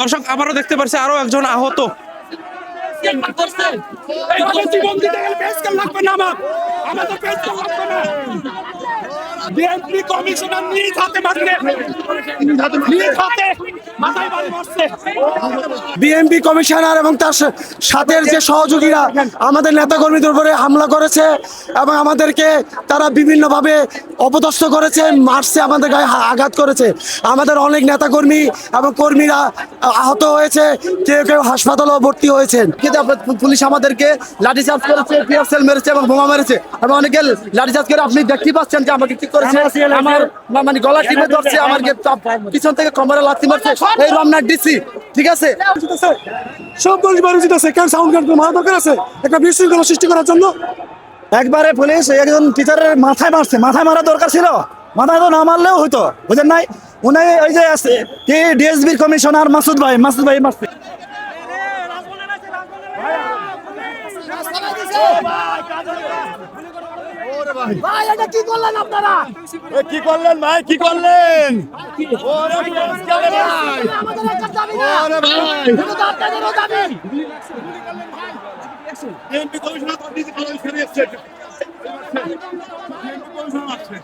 দর্শক আবারও দেখতে পাচ্ছি আরো একজন আহত। জীবন দিতে গেলে পেস্কেল লাগবে না আমাদের পেস্কেল লাগবে না। বিএনপি কমিশনার নিজ হাতে মারছে, নিজ হাতে মাথায় বাড়ি মারছে। বিএনপি কমিশনার এবং তার সাথে যে সহযোগীরা আমাদের নেতাকর্মীদের উপরে হামলা করেছে এবং আমাদেরকে তারা বিভিন্নভাবে অপদস্থ করেছে, মারছে, আমাদের গায়ে আঘাত করেছে। আমাদের অনেক নেতাকর্মী এবং কর্মীরা আহত হয়েছে, কেউ কেউ হাসপাতালেও ভর্তি হয়েছেন। কিন্তু পুলিশ আমাদেরকে লাঠিচার্জ করেছে, টিয়ার সেল মেরেছে এবং বোমা মেরেছে এবং অনেকে লাঠিচার্জ করে আপনি দেখতে পাচ্ছেন যে আমাকে কি করেছে, আমার মানে গলা টিপে ধরছে, আমার পিছন থেকে কোমরে লাথি মারছে। এই রমনা ডিসি, ঠিক আছে, সব পরিবার উচিত আছে, কেন সাউন্ড গান মারা দরকার আছে একটা বিশৃঙ্খলা সৃষ্টি করার জন্য। একবারে পুলিশ একজন টিচারের মাথায় মারছে, মাথায় মারা দরকার ছিল, মাথায় তো না মারলেও হইতো, বুঝেন নাই? উনি ওই যে আছে কি ডিএসবির কমিশনার মাসুদ ভাই মারছে। ভাই এটা কি করলেন আপনারা? কি করলেন ভাই, কি করলেন? আমাদের একটা দাবি না, শুধু তো আপনাদেরও দাবি। বিএনপি কমিশনার তো নিজে ভালো ফিরে এসেছে। বিএনপি কমিশনার আছে।